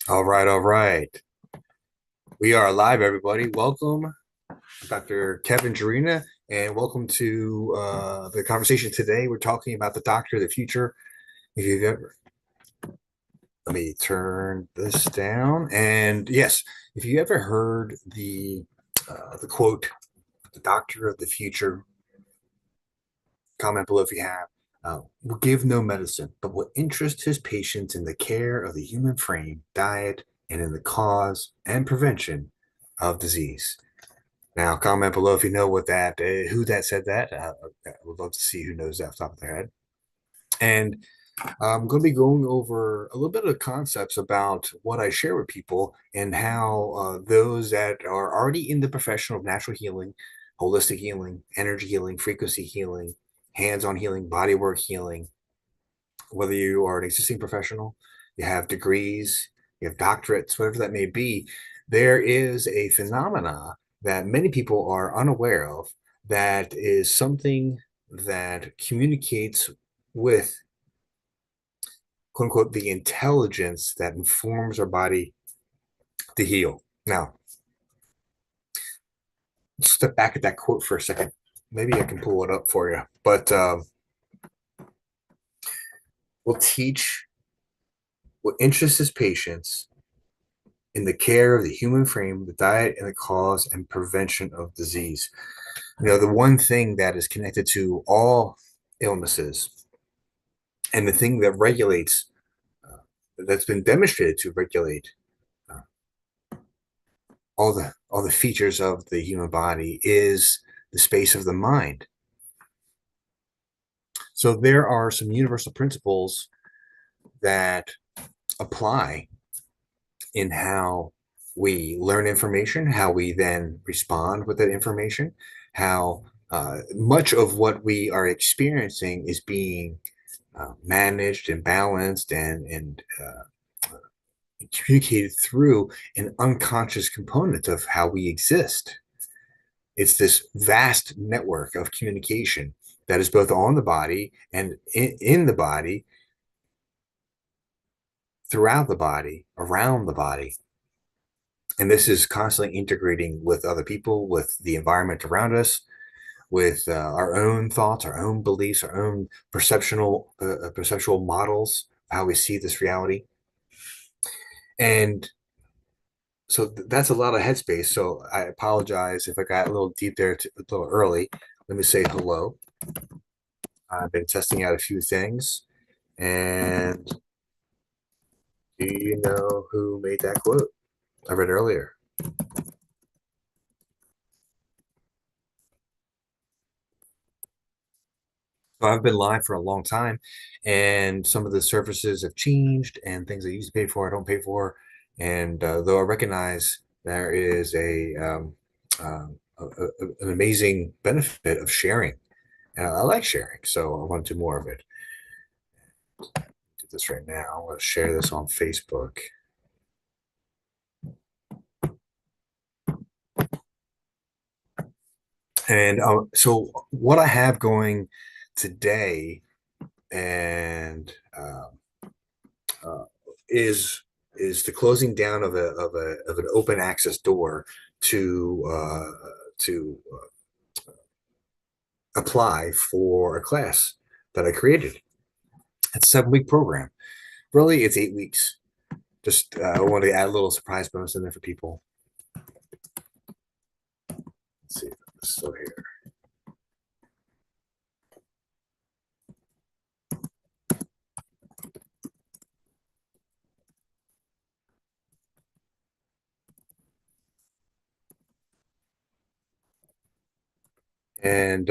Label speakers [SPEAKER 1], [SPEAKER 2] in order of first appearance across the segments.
[SPEAKER 1] All right, all right. We are live, everybody. Welcome, Dr. Kevin Jarina, and welcome to the conversation today. We're talking about the doctor of the future. If you've ever, let me turn this down. And yes, if you ever heard the quote, "The doctor of the future," comment below if you have. Will give no medicine, but will interest his patients in the care of the human frame, diet, and in the cause and prevention of disease. Now, comment below if you know who that said that. I would love to see who knows that off the top of their head. And I'm going to be going over a little bit of concepts about what I share with people and how those that are already in the profession of natural healing, holistic healing, energy healing, frequency healing, hands-on healing, bodywork healing, whether you are an existing professional, you have degrees, you have doctorates, whatever that may be, there is a phenomena that many people are unaware of that is something that communicates with quote unquote the intelligence that informs our body to heal. Now, let's step back at that quote for a second. Maybe I can pull it up for you, but we'll teach what interests his patients in the care of the human frame, the diet, and the cause and prevention of disease. The one thing that is connected to all illnesses and the thing that regulates, that's been demonstrated to regulate uh, all the features of the human body is the space of the mind. So there are some universal principles that apply in how we learn information, how we then respond with that information, how much of what we are experiencing is being managed and balanced and communicated through an unconscious component of how we exist. It's this vast network of communication that is both on the body and in the body, throughout the body, around the body. And this is constantly integrating with other people, with the environment around us, with our own thoughts, our own beliefs, our own perceptual models, how we see this reality. And so that's a lot of headspace. So I apologize if I got a little deep there, a little early. Let me say hello. I've been testing out a few things. And do you know who made that quote I read earlier? So I've been live for a long time, and some of the services have changed, and things I used to pay for, I don't pay for. And though I recognize there is an amazing benefit of sharing, and I like sharing, so I want to do more of it. Do this right now. I'm going to share this on Facebook. And so, what I have going today, and uh, is the closing down of an open access door to apply for a class that I created. It's a 7 week program. Really, it's 8 weeks. Just I wanted to add a little surprise bonus in there for people. Let's see if it's still here. And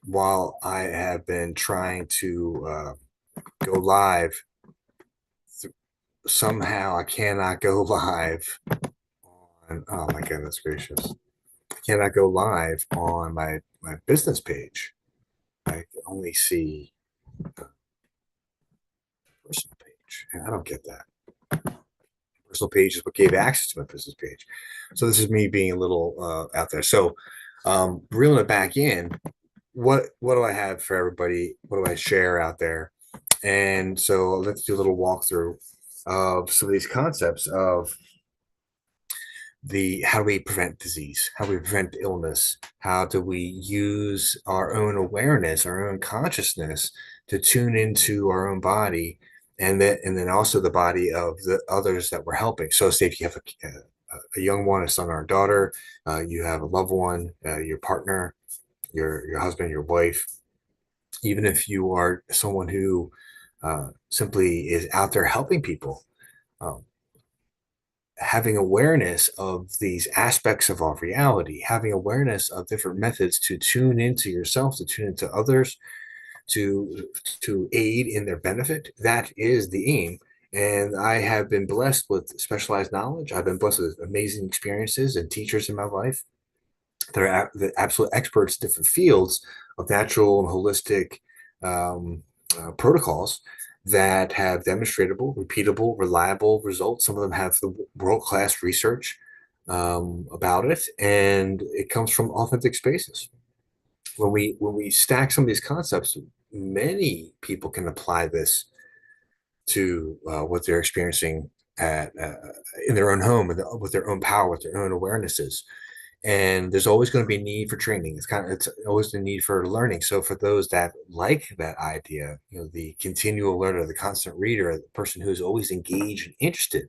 [SPEAKER 1] while I have been trying to go live, somehow I cannot go live on, oh my goodness gracious. I cannot go live on my business page. I can only see the personal page. And I don't get that. Personal page is what gave access to my business page. So this is me being a little out there. So reeling it back in, what do I have for everybody? What do I share out there? And so let's do a little walkthrough. of some of these concepts of the how do we prevent disease, how do we prevent illness, how do we use our own awareness, our own consciousness to tune into our own body, and then also the body of the others that we're helping. So say if you have a young one, a son or a daughter, you have a loved one, your partner, your husband, your wife, even if you are someone who simply is out there helping people, um, having awareness of these aspects of our reality, having awareness of different methods to tune into yourself, to tune into others, to aid in their benefit. That is the aim. And I have been blessed with specialized knowledge. I've been blessed with amazing experiences and teachers in my life that are the absolute experts in different fields of natural and holistic um, protocols that have demonstratable, repeatable, reliable results. Some of them have the world-class research about it, and it comes from authentic spaces. When we stack some of these concepts, many people can apply this to what they're experiencing in their own home with their own power, with their own awarenesses. And there's always going to be a need for training. It's always the need for learning. So for those that like that idea, the continual learner, the constant reader, the person who's always engaged and interested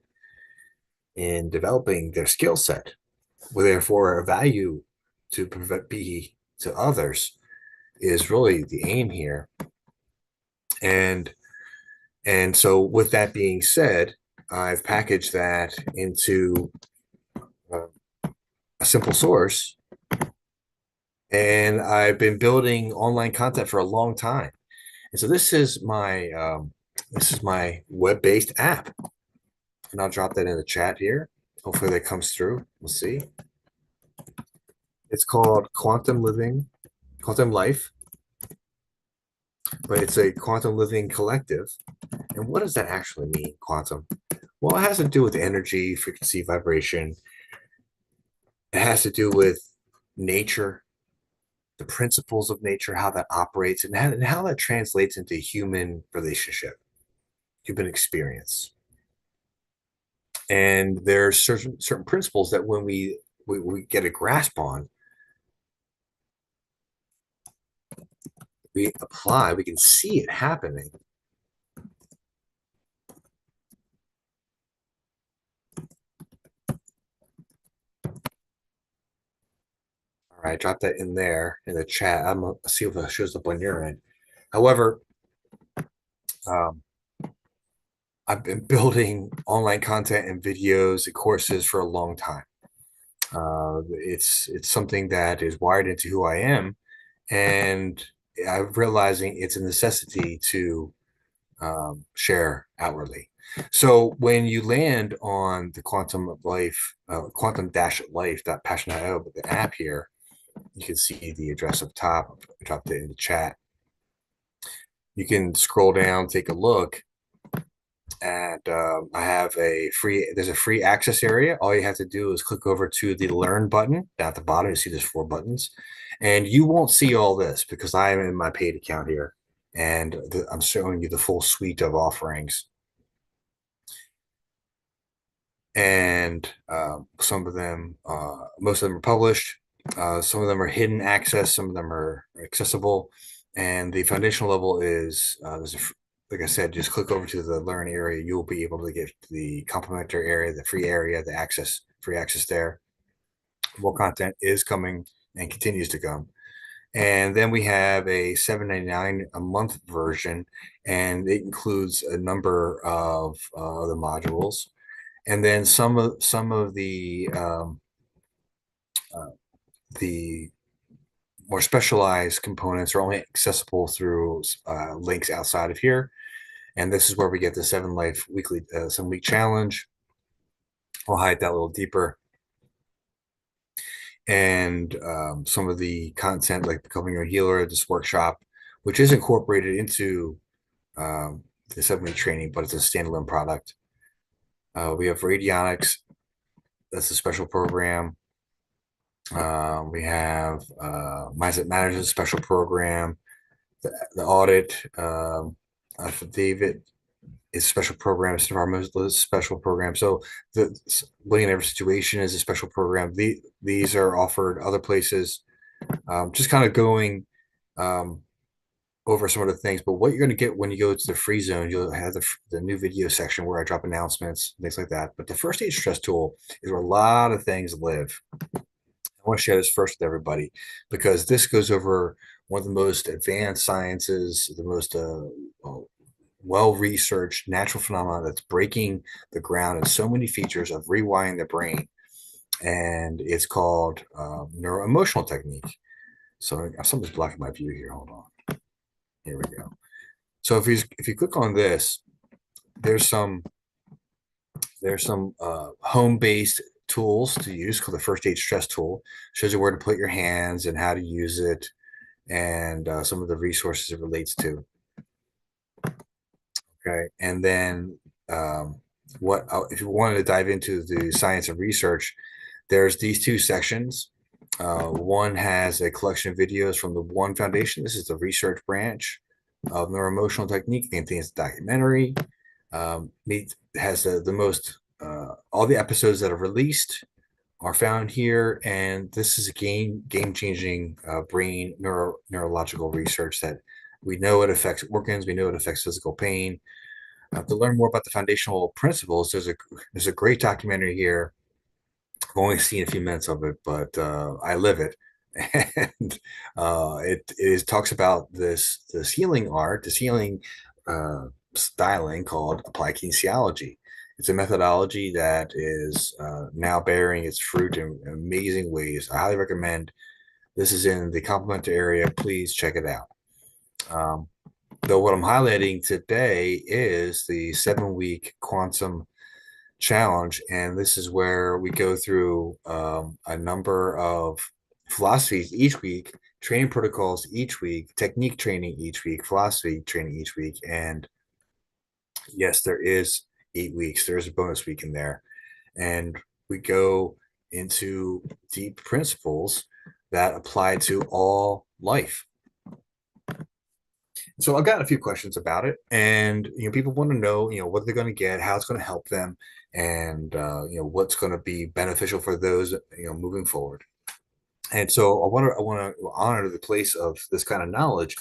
[SPEAKER 1] in developing their skill set, with therefore a value to be to others, is really the aim here. And so with that being said, I've packaged that into uh, a simple source, and I've been building online content for a long time. And so this is my web-based app, and I'll drop that in the chat here. Hopefully that comes through. We'll see. It's called Quantum Life, but it's a quantum living collective. And what does that actually mean, quantum? Well, it has to do with energy, frequency, vibration. It has to do with nature, the principles of nature, how that operates, and how that translates into human relationship, human experience. And there's certain principles that when we get a grasp on, we apply, we can see it happening. All right, drop that in there in the chat. I'm gonna see if it shows up on your end. However, um, I've been building online content and videos and courses for a long time. It's something that is wired into who I am, and I'm realizing it's a necessity to share outwardly. So when you land on the quantum of life, quantum-life.passion.io, the app here, you can see the address up top. I dropped it in the chat. You can scroll down, take a look, and I have there's a free access area. All you have to do is click over to the learn button down at the bottom. You see there's 4 buttons, and you won't see all this because I am in my paid account here, and I'm showing you the full suite of offerings. And some of them, most of them are published. Some of them are hidden access. Some of them are accessible. And the foundational level is like I said, just click over to the learn area. You'll be able to get the complimentary area, the free area, free access there. More content is coming and continues to come. And then we have a $7.99 a month version, and it includes a number of other modules. And then some of uh, the more specialized components are only accessible through links outside of here. And this is where we get the 7 week challenge. I'll hide that a little deeper. And some of the content like becoming a healer, this workshop, which is incorporated into the 7 week training, but it's a standalone product. We have radionics. That's a special program. We have Mindset Matters, a special program. The audit affidavit is a special program. Some of our most special programs. So the Winning in Every Situation is a special program. These are offered other places. Just kind of going um, over some of the things. But what you're going to get when you go to the free zone, you'll have the new video section where I drop announcements, things like that. But the first aid stress tool is where a lot of things live. I want to share this first with everybody because this goes over one of the most advanced sciences, the most well-researched natural phenomena that's breaking the ground in so many features of rewiring the brain. And it's called neuroemotional technique. So something's blocking my view here. Hold on. Here we go. So if you click on this, there's some home-based tools to use called the first aid stress tool. Shows you where to put your hands and how to use it, and some of the resources it relates to. Okay, and then what if you wanted to dive into the science and research? There's these two sections. One has a collection of videos from the One Foundation. This is the research branch of neuroemotional technique. It contains a documentary. It has the most all the episodes that are released are found here, and this is a game changing brain neurological research that we know it affects organs, we know it affects physical pain. To learn more about the foundational principles, there's a great documentary here. I've only seen a few minutes of it, but I live it, and it talks about this healing art, this healing styling called applied kinesiology. It's a methodology that is now bearing its fruit in amazing ways. I highly recommend. This is in the complimentary area. Please check it out. Um, though what I'm highlighting today is the 7-week quantum challenge, and this is where we go through a number of philosophies each week, training protocols each week, technique training each week, philosophy training each week, and yes, there is 8 weeks. There's a bonus week in there, and we go into deep principles that apply to all life. So I've got a few questions about it, and people want to know, what they're going to get, how it's going to help them, and what's going to be beneficial for those, moving forward. And so I want to honor the place of this kind of knowledge.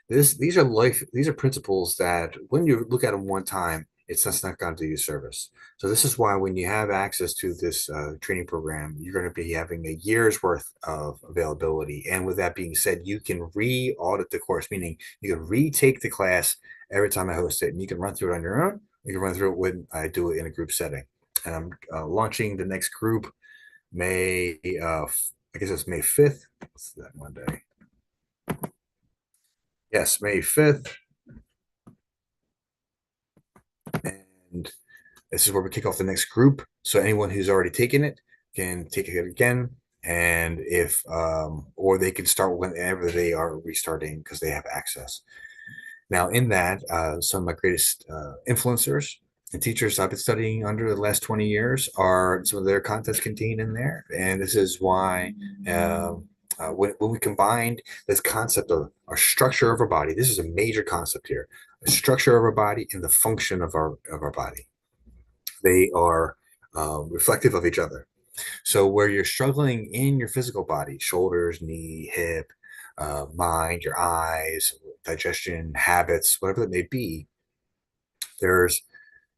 [SPEAKER 1] These are principles that when you look at them one time, it's just not going to do you service. So this is why when you have access to this training program, you're going to be having a year's worth of availability. And with that being said, you can re-audit the course, meaning you can retake the class every time I host it, and you can run through it on your own. You can run through it when I do it in a group setting. And I'm launching the next group May, I guess it's May 5th. What's that Monday? Yes, May 5th. And this is where we kick off the next group. So anyone who's already taken it can take it again. And or they can start whenever they are restarting because they have access. Now, in that, some of my greatest influencers and teachers I've been studying under the last 20 years are some of their contents contained in there. And this is why when we combined this concept of our structure of our body, this is a major concept here, the structure of our body and the function of our body. They are reflective of each other. So where you're struggling in your physical body, shoulders, knee, hip, mind, your eyes, digestion, habits, whatever it may be, there's,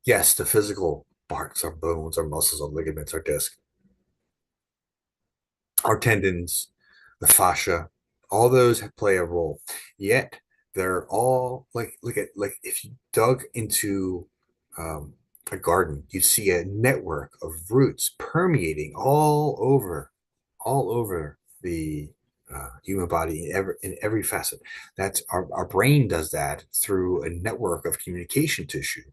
[SPEAKER 1] yes, the physical parts, our bones, our muscles, our ligaments, our disc, our tendons, the fascia, all those play a role. Yet they're all like if you dug into a garden, you see a network of roots permeating all over the human body in every facet. That's our brain does that through a network of communication tissue.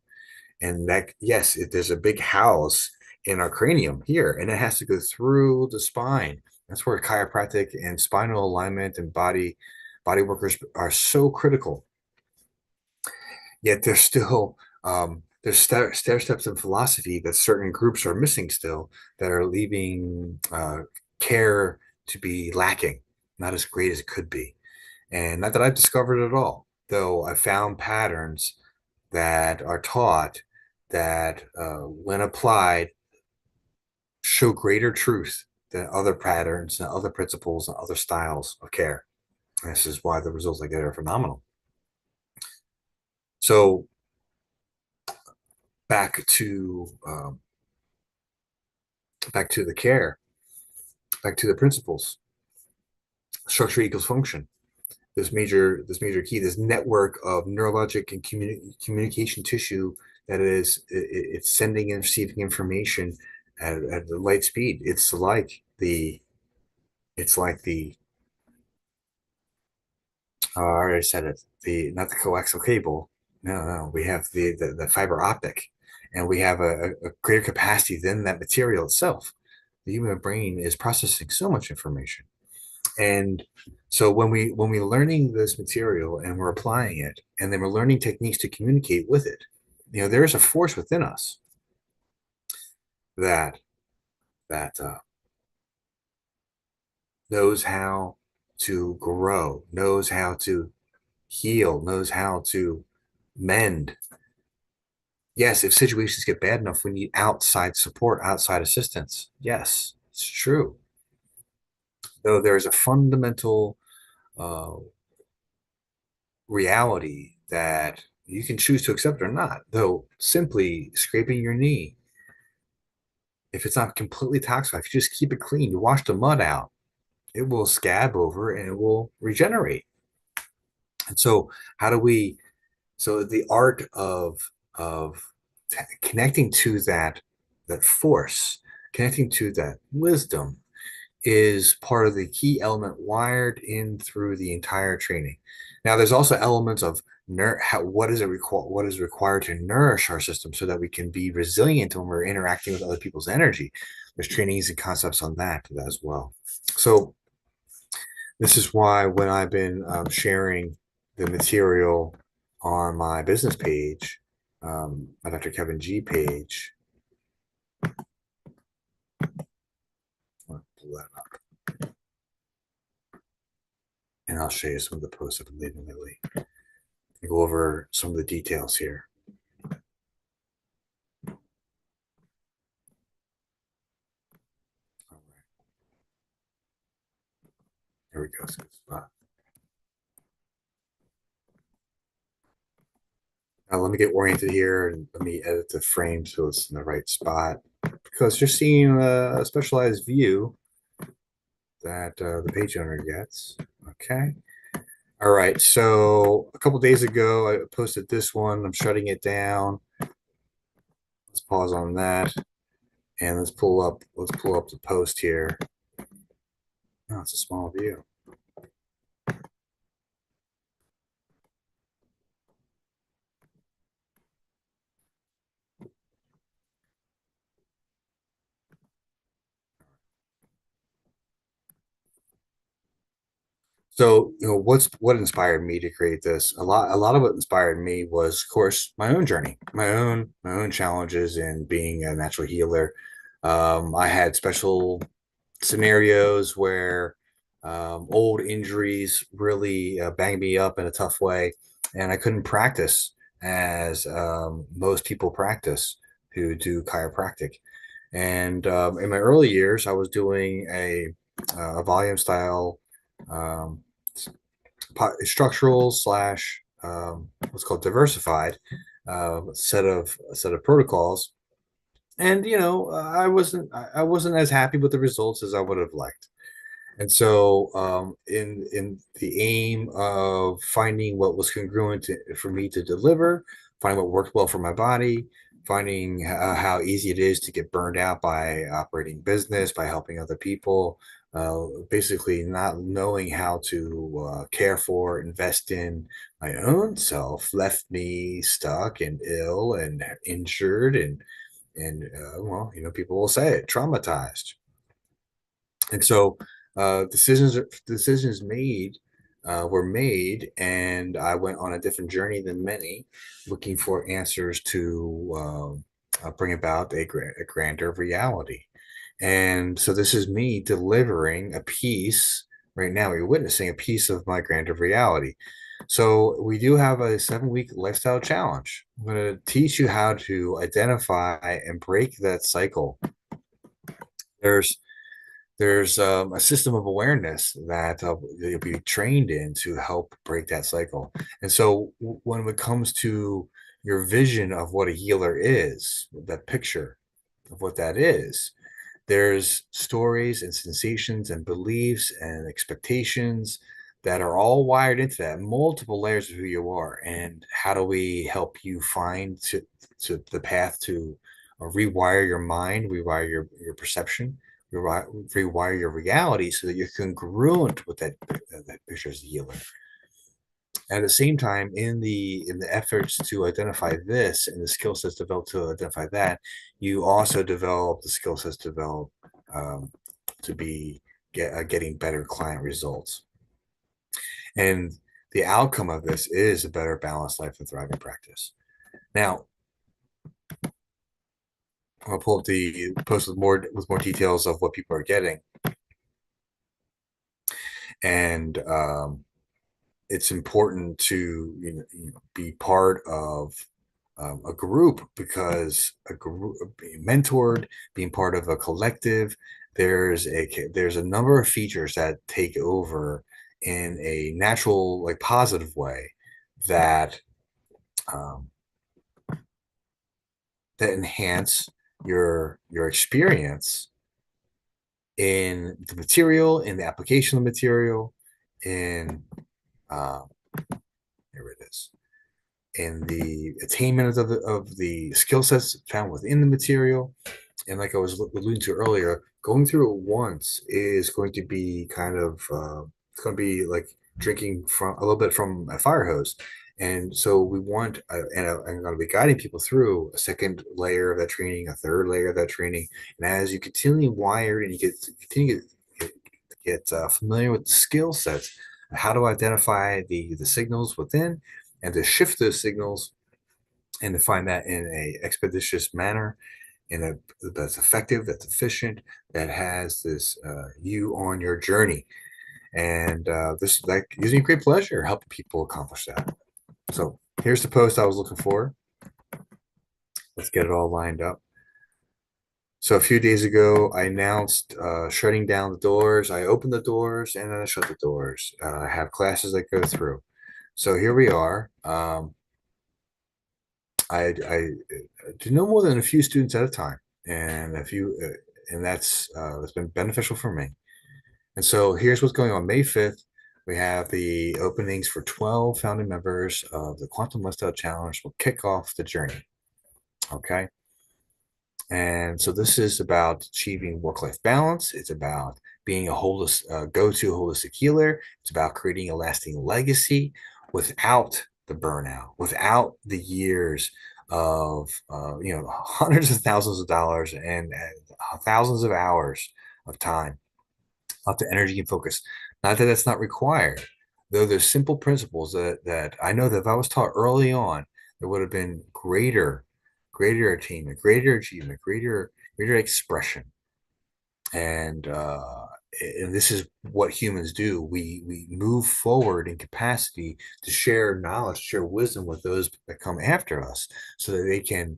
[SPEAKER 1] And that, yes, there's a big house in our cranium here, and it has to go through the spine. That's where chiropractic and spinal alignment and body workers are so critical. Yet there's stair steps in philosophy that certain groups are missing still, that are leaving care to be lacking, not as great as it could be. And not that I've discovered it all, though I found patterns that are taught that, when applied, show greater truth than other patterns and other principles and other styles of care. And this is why the results I get are phenomenal. So back to back to the care, back to the principles. Structure equals function. This major key, this network of neurologic and communication tissue that it's sending and receiving information at the light speed. It's like the I already said it, the not the coaxial cable. No, we have the fiber optic, and we have a greater capacity than that material itself. The human brain is processing so much information. And so when we're learning this material and we're applying it, and then we're learning techniques to communicate with it, there is a force within us that that knows how to grow, knows how to heal, knows how to mend. Yes, if situations get bad enough, we need outside support, outside assistance. Yes, it's true. Though there is a fundamental uh, reality that you can choose to accept or not, though simply scraping your knee, if it's not completely toxic, if you just keep it clean, you wash the mud out, it will scab over and it will regenerate. And so, how do we? So the art of connecting to that force, connecting to that wisdom, is part of the key element wired in through the entire training. Now, there's also elements of what is required to nourish our system so that we can be resilient when we're interacting with other people's energy. There's trainings and concepts on that as well. So this is why when I've been sharing the material on my business page, my Dr. Kevin G page, I'll pull that up, and I'll show you some of the posts I've been leaving lately. I'll go over some of the details here. All right, here we go. Now let me get oriented here and let me edit the frame so it's in the right spot, because you're seeing a specialized view that the page owner gets. Okay. All right. So a couple days ago, I posted this one. I'm shutting it down. Let's pause on that, and let's pull up the post here. Oh, it's a small view. So, what inspired me to create this? A lot of what inspired me was, of course, my own journey, my own challenges in being a natural healer. I had special scenarios where old injuries really banged me up in a tough way, and I couldn't practice as most people practice who do chiropractic. And in my early years, I was doing a volume style, um, structural slash what's called diversified set of protocols. And I wasn't as happy with the results as I would have liked. And so, in the aim of finding what was congruent for me to deliver, finding what worked well for my body, finding how easy it is to get burned out by operating business, by helping other people, basically not knowing how to care for, invest in my own self, left me stuck and ill and injured and well, people will say it, traumatized. And so decisions were made, and I went on a different journey than many, looking for answers to bring about a grander reality. And so this is me delivering a piece right now. You're witnessing a piece of my grander reality. So we do have a 7 week lifestyle challenge. I'm going to teach you how to identify and break that cycle. There's there's a system of awareness that you'll be trained in to help break that cycle. And so when it comes to your vision of what a healer is, that picture of what that is, there's stories and sensations and beliefs and expectations that are all wired into that, multiple layers of who you are. And how do we help you find to the path to rewire your mind, rewire your perception, rewire your reality so that you're congruent with that picture as a healer. At the same time, in the efforts to identify this and the skill sets developed to identify that, you also develop the skill sets developed um, to be getting better client results. And the outcome of this is a better balanced life and thriving practice. Now, I'll pull up the post with more details of what people are getting, and it's important to be part of a group, because a group being mentored, being part of a collective, there's a number of features that take over in a natural, like positive way, that um, that enhance your experience in the material, in the application of the material, in uh, here it is, in the attainment of the skill sets found within the material. And like I was alluding to earlier, going through it once is going to be kind of it's going to be like drinking from a little bit from a fire hose. And so we want, I'm going to be guiding people through a second layer of that training, a third layer of that training. And as you continue wired and you continue to get familiar with the skill sets, how to identify the signals within and to shift those signals and to find that in a expeditious manner, in a that's effective, that's efficient, that has this you on your journey. And this that gives me great pleasure helping people accomplish that. So here's the post I was looking for. Let's get it all lined up. So a few days ago, I announced shutting down the doors. I opened the doors and then I shut the doors. I have classes that go through. So here we are. I do no more than a few students at a time, and and that's been beneficial for me. And so here's what's going on. May 5th, we have the openings for 12 founding members of the Quantum Lifestyle Challenge. Will kick off the journey. Okay. And so this is about achieving work-life balance. It's about being a go-to holistic healer. It's about creating a lasting legacy without the burnout, without the years of hundreds of thousands of dollars and thousands of hours of time, lots of energy and focus. Not that that's not required, though. There's simple principles that I know that if I was taught early on, there would have been greater attainment, greater achievement, greater expression. And this is what humans do. We move forward in capacity to share knowledge, share wisdom with those that come after us, so that they can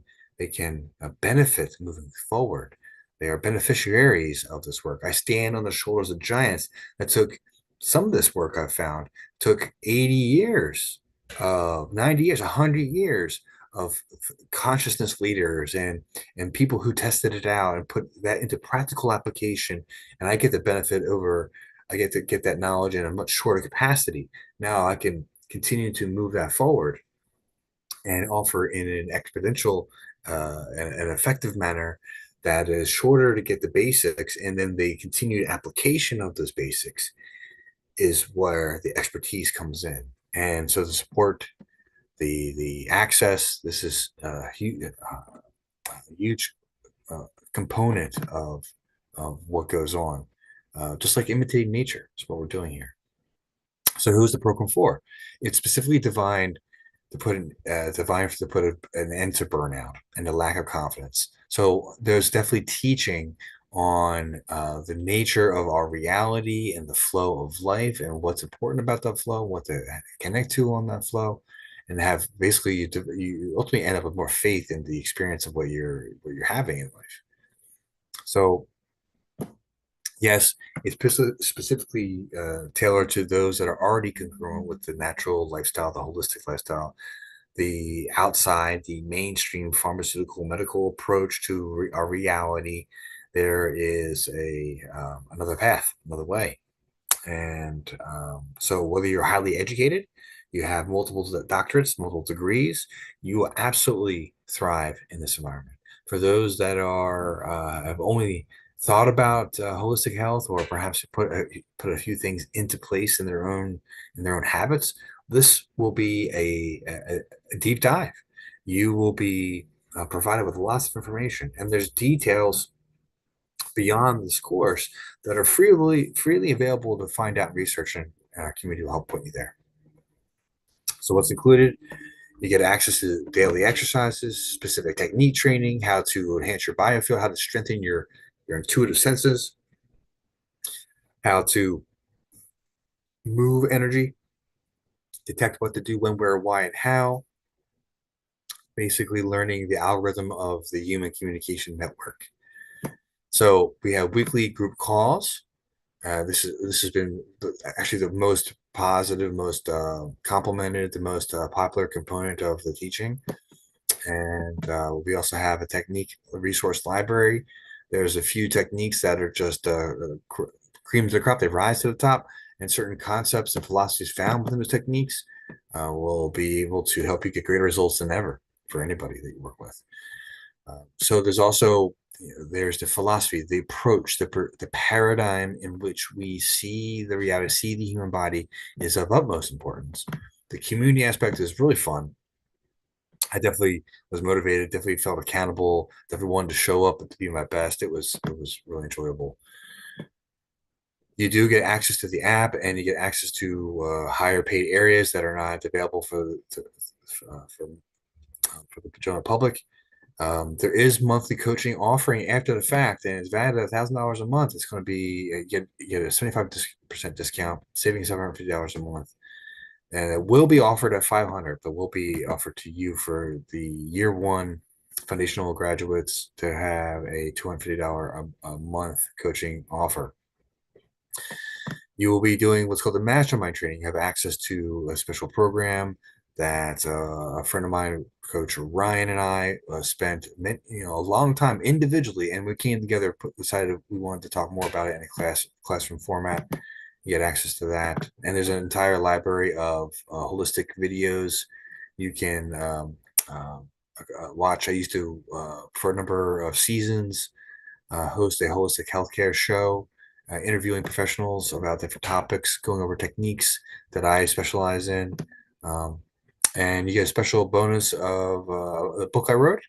[SPEAKER 1] benefit moving forward. They are beneficiaries of this work. I stand on the shoulders of giants. That took some of this work, I've found, took 80 years, 90 years, 100 years of consciousness leaders and people who tested it out and put that into practical application. And I get the benefit over, I get to get that knowledge in a much shorter capacity. Now I can continue to move that forward and offer in an exponential and effective manner that is shorter to get the basics, and then the continued application of those basics is where the expertise comes in. And so the support, the access, this is huge component of what goes on. Just like imitating nature is what we're doing here. So who's the program for? It's specifically designed to put an end to burnout and the lack of confidence. So there's definitely teaching on the nature of our reality and the flow of life and what's important about that flow, what to connect to on that flow, and have basically you ultimately end up with more faith in the experience of what you're having in life. So yes, it's specifically tailored to those that are already congruent with the natural lifestyle, the holistic lifestyle, the outside, the mainstream pharmaceutical medical approach to our reality. There is a another path, another way. And so, whether you're highly educated, you have multiple doctorates, multiple degrees, you will absolutely thrive in this environment. For those that are have only thought about holistic health, or perhaps put a few things into place in their own habits, this will be a deep dive. You will be provided with lots of information, and there's details beyond this course that are freely available to find out research, and our community will help put you there. So what's included? You get access to daily exercises, specific technique training, how to enhance your biofield, how to strengthen your intuitive senses, how to move energy, detect what to do, when, where, why, and how. Basically learning the algorithm of the human communication network. So we have weekly group calls. This has been actually the most positive, most complimented, the most popular component of the teaching. And we also have a technique resource library. There's a few techniques that are just cream of the crop. They rise to the top, and certain concepts and philosophies found within those techniques will be able to help you get greater results than ever for anybody that you work with. So there's also there's the philosophy, the approach, the paradigm in which we see the reality, see the human body is of utmost importance. The community aspect is really fun. I definitely was motivated, definitely felt accountable, definitely wanted to show up and to be my best. It was really enjoyable. You do get access to the app, and you get access to higher paid areas that are not available for the general public. There is monthly coaching offering after the fact, and it's valued at $1,000 a month. It's going to be get a 75% discount, saving $750 a month, and it will be offered at 500, but will be offered to you for the year one foundational graduates to have a $250 a month coaching offer. You will be doing what's called the mastermind training. You have access to a special program that a friend of mine, Coach Ryan, and I spent a long time individually, and we came together, decided we wanted to talk more about it in a classroom format. You get access to that, and there's an entire library of holistic videos you can watch. I used to, for a number of seasons, host a holistic healthcare show, interviewing professionals about different topics, going over techniques that I specialize in. Um, and you get a special bonus of the book I wrote.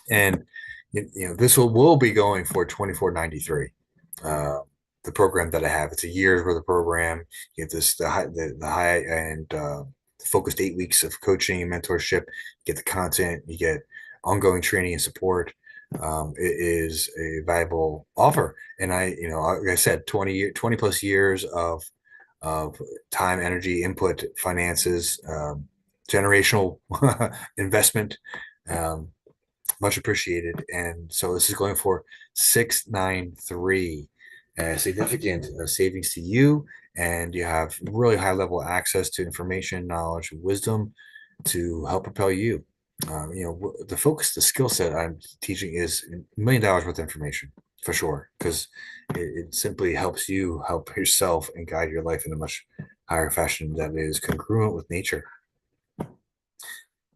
[SPEAKER 1] And this will be going for $24.93. The program that I have, it's a year's worth of program. You get this the high and focused 8 weeks of coaching and mentorship. You get the content, you get ongoing training and support. It is a valuable offer, and like I said, 20 plus years of time, energy, input, finances, generational investment. Um, Much appreciated. And so this is going for 693, significant savings to you, and you have really high level access to information, knowledge, and wisdom to help propel you. The focus, the skill set I'm teaching is $1 million worth of information for sure, because it simply helps you help yourself and guide your life in a much higher fashion that is congruent with nature.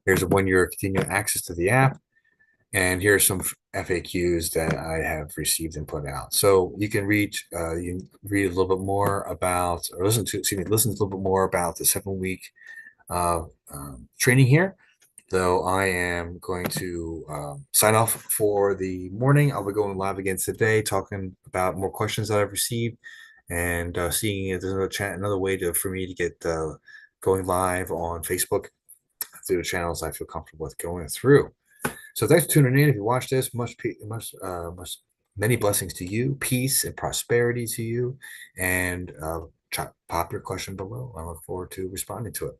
[SPEAKER 1] Here's a 1 year continuing access to the app. And here are some FAQs that I have received and put out. So you can read a little bit more about, or listen a little bit more about the 7 week training here. Though I am going to sign off for the morning. I'll be going live again today, talking about more questions that I've received, and seeing if there's another way for me to get going live on Facebook through the channels I feel comfortable with going through. So thanks for tuning in. If you watched this, much Many blessings to you, peace and prosperity to you, and pop your question below. I look forward to responding to it.